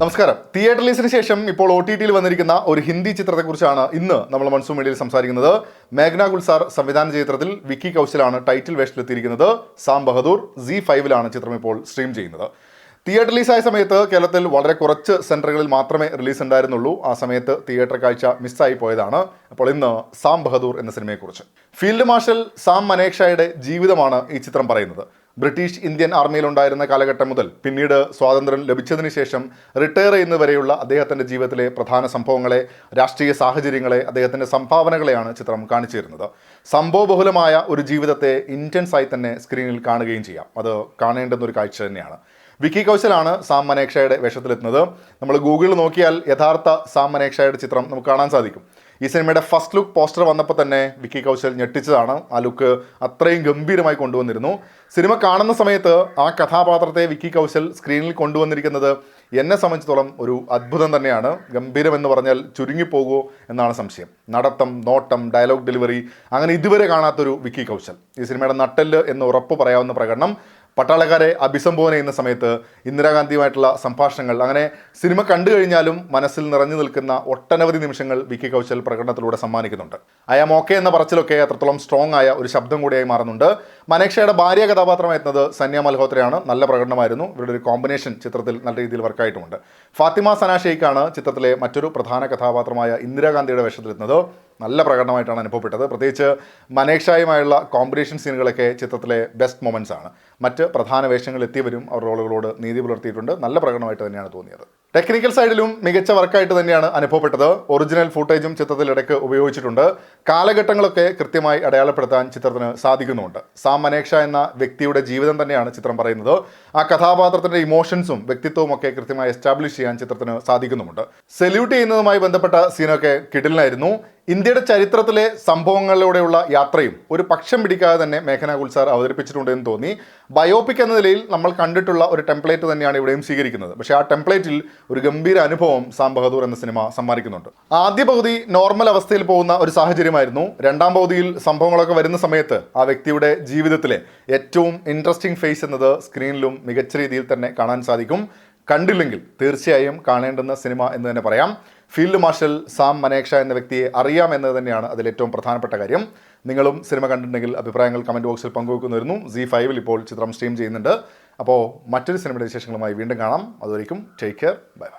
നമസ്കാരം. തിയേറ്റർ റിലീസിന് ശേഷം ഇപ്പോൾ OTT-ൽ വന്നിരിക്കുന്ന ഒരു ഹിന്ദി ചിത്രത്തെക്കുറിച്ചാണ് ഇന്ന് നമ്മൾ മൺസൂൺ മീഡിയയിൽ സംസാരിക്കുന്നത്. മേഘ്ന ഗുൽസാർ സംവിധാന ചിത്രത്തിൽ വിക്കി കൗശലാണ് ടൈറ്റിൽ വേഷത്തിലെത്തിയിരിക്കുന്നത്. സാം ബഹദൂർ ZEE5-ലാണ് ചിത്രം ഇപ്പോൾ സ്ട്രീം ചെയ്യുന്നത്. തിയേറ്റർ റിലീസായ സമയത്ത് കേരളത്തിൽ വളരെ കുറച്ച് സെൻറ്ററുകളിൽ മാത്രമേ റിലീസ് ഉണ്ടായിരുന്നുള്ളൂ. ആ സമയത്ത് തിയേറ്റർ കാഴ്ച മിസ്സായി പോയതാണ്. അപ്പോൾ ഇന്ന് സാം ബഹദൂർ എന്ന സിനിമയെക്കുറിച്ച്. ഫീൽഡ് മാർഷൽ സാം മനേക്ഷയുടെ ജീവിതമാണ് ഈ ചിത്രം പറയുന്നത്. ബ്രിട്ടീഷ് ഇന്ത്യൻ ആർമിയിലുണ്ടായിരുന്ന കാലഘട്ടം മുതൽ പിന്നീട് സ്വാതന്ത്ര്യം ലഭിച്ചതിന് ശേഷം റിട്ടയർ ചെയ്യുന്നവരെയുള്ള അദ്ദേഹത്തിൻ്റെ ജീവിതത്തിലെ പ്രധാന സംഭവങ്ങളെ, രാഷ്ട്രീയ സാഹചര്യങ്ങളെ, അദ്ദേഹത്തിൻ്റെ സംഭാവനകളെയാണ് ചിത്രം കാണിച്ചു തരുന്നത്. സംഭവബഹുലമായ ഒരു ജീവിതത്തെ ഇൻറ്റൻസ് ആയി തന്നെ സ്ക്രീനിൽ കാണുകയും ചെയ്യാം. അത് കാണേണ്ടുന്ന ഒരു കാഴ്ച തന്നെയാണ്. വിക്കി കൗശലാണ് സാം മനേക്ഷയുടെ വേഷത്തിലെത്തുന്നത്. നമ്മൾ ഗൂഗിളിൽ നോക്കിയാൽ യഥാർത്ഥ സാം മനേക്ഷയുടെ ചിത്രം നമുക്ക് കാണാൻ സാധിക്കും. ഈ സിനിമയുടെ ഫസ്റ്റ് ലുക്ക് പോസ്റ്റർ വന്നപ്പോൾ തന്നെ വിക്കി കൗശൽ ഞെട്ടിച്ചതാണ്. ആ ലുക്ക് അത്രയും ഗംഭീരമായി കൊണ്ടുവന്നിരുന്നു. സിനിമ കാണുന്ന സമയത്ത് ആ കഥാപാത്രത്തെ വിക്കി കൗശൽ സ്ക്രീനിൽ കൊണ്ടുവന്നിരിക്കുന്നത് എന്നെ സംബന്ധിച്ചിടത്തോളം ഒരു അത്ഭുതം തന്നെയാണ്. ഗംഭീരം എന്ന് പറഞ്ഞാൽ ചുരുങ്ങിപ്പോകുമോ എന്നാണ് സംശയം. നടത്തം, നോട്ടം, ഡയലോഗ് ഡെലിവറി, അങ്ങനെ ഇതുവരെ കാണാത്തൊരു വിക്കി കൗശൽ. ഈ സിനിമയുടെ നട്ടെല്ല് എന്ന് ഉറപ്പ് പറയാവുന്ന പ്രകടനം, പട്ടാളക്കാരെ അഭിസംബോധന ചെയ്യുന്ന സമയത്ത് ഇന്ദിരാഗാന്ധിയുമായിട്ടുള്ള സംഭാഷണങ്ങൾ, അങ്ങനെ സിനിമ കണ്ടു കഴിഞ്ഞാലും മനസ്സിൽ നിറഞ്ഞു നിൽക്കുന്ന ഒട്ടനവധി നിമിഷങ്ങൾ വിക്കി കൗശൽ പ്രകടനത്തിലൂടെ സമ്മാനിക്കുന്നുണ്ട്. അയാം ഓക്കെ എന്ന പറച്ചിലൊക്കെ അത്രത്തോളം സ്ട്രോങ് ആയ ഒരു ശബ്ദം കൂടിയായി മാറുന്നുണ്ട്. മനേക്ഷയുടെ ഭാര്യ കഥാപാത്രമായിരുന്നത് സന്യ മൽഹോത്രയാണ്. നല്ല പ്രകടനമായിരുന്നു. ഇവരുടെ ഒരു കോമ്പിനേഷൻ ചിത്രത്തിൽ നല്ല രീതിയിൽ വർക്കായിട്ടുമുണ്ട്. ഫാത്തിമ സന ഷെയ്ഖാണ് ചിത്രത്തിലെ മറ്റൊരു പ്രധാന കഥാപാത്രമായ ഇന്ദിരാഗാന്ധിയുടെ വേഷത്തിലെത്തുന്നത്. നല്ല പ്രകടനമായിട്ടാണ് അനുഭവപ്പെട്ടത്. പ്രത്യേകിച്ച് മനേക്ഷയുമായുള്ള കോമ്പിനേഷൻ സീനുകളൊക്കെ ചിത്രത്തിലെ ബെസ്റ്റ് മൊമെൻറ്റ്സ് ആണ്. മറ്റ് പ്രധാന വേഷങ്ങളിൽ എത്തിയവരും അവർ റോളുകളോട് നീതി പുലർത്തിയിട്ടുണ്ട്. നല്ല പ്രകടനമായിട്ട് തന്നെയാണ് തോന്നിയത്. ടെക്നിക്കൽ സൈഡിലും മികച്ച വർക്കായിട്ട് തന്നെയാണ് അനുഭവപ്പെട്ടത്. ഒറിജിനൽ ഫുട്ടേജും ചിത്രത്തിൽ ഇടയ്ക്ക് ഉപയോഗിച്ചിട്ടുണ്ട്. കാലഘട്ടങ്ങളൊക്കെ കൃത്യമായി അടയാളപ്പെടുത്താൻ ചിത്രത്തിന് സാധിക്കുന്നുമുണ്ട്. സാം മനേക്ഷ എന്ന വ്യക്തിയുടെ ജീവിതം തന്നെയാണ് ചിത്രം പറയുന്നത്. ആ കഥാപാത്രത്തിൻ്റെ ഇമോഷൻസും വ്യക്തിത്വവും ഒക്കെ കൃത്യമായി എസ്റ്റാബ്ലിഷ് ചെയ്യാൻ ചിത്രത്തിന് സാധിക്കുന്നുമുണ്ട്. സെല്യൂട്ട് ചെയ്യുന്നതുമായി ബന്ധപ്പെട്ട സീനൊക്കെ കിടിലനായിരുന്നു. ഇന്ത്യയുടെ ചരിത്രത്തിലെ സംഭവങ്ങളിലൂടെയുള്ള യാത്രയും ഒരു പക്ഷം പിടിക്കാതെ തന്നെ മേഘ്ന ഗുൽസാർ അവതരിപ്പിച്ചിട്ടുണ്ടെന്ന് തോന്നി. ബയോപിക് എന്ന നിലയിൽ നമ്മൾ കണ്ടിട്ടുള്ള ഒരു ടെംപ്ലേറ്റ് തന്നെയാണ് ഇവിടെയും സ്വീകരിക്കുന്നത്. പക്ഷേ ആ ടെംപ്ലേറ്റിൽ ഒരു ഗംഭീര അനുഭവം സാം ബഹദൂർ എന്ന സിനിമ സമ്മാനിക്കുന്നുണ്ട്. ആദ്യ പകുതി നോർമൽ അവസ്ഥയിൽ പോകുന്ന ഒരു സാഹചര്യമായിരുന്നു. രണ്ടാം പകുതിയിൽ സംഭവങ്ങളൊക്കെ വരുന്ന സമയത്ത് ആ വ്യക്തിയുടെ ജീവിതത്തിലെ ഏറ്റവും ഇൻട്രസ്റ്റിംഗ് ഫേസ് എന്നത് സ്ക്രീനിലും മികച്ച രീതിയിൽ തന്നെ കാണാൻ സാധിക്കും. കണ്ടില്ലെങ്കിൽ തീർച്ചയായും കാണേണ്ടുന്ന സിനിമ എന്ന് തന്നെ പറയാം. ഫീൽഡ് മാർഷൽ സാം മനേക്ഷ എന്ന വ്യക്തിയെ അറിയാം എന്നത് തന്നെയാണ് അതിലേറ്റവും പ്രധാനപ്പെട്ട കാര്യം. നിങ്ങളും സിനിമ കണ്ടിട്ടുണ്ടെങ്കിൽ അഭിപ്രായങ്ങൾ കമൻറ്റ് ബോക്സിൽ പങ്കുവെക്കുന്നുവരുന്നു. ZEE5-ൽ ഇപ്പോൾ ചിത്രം സ്ട്രീം ചെയ്യുന്നുണ്ട്. അപ്പോൾ മറ്റൊരു സിനിമയുടെ വിശേഷങ്ങളുമായി വീണ്ടും കാണാം. അതുവരേക്കും ടേക്ക് കെയർ. ബൈ.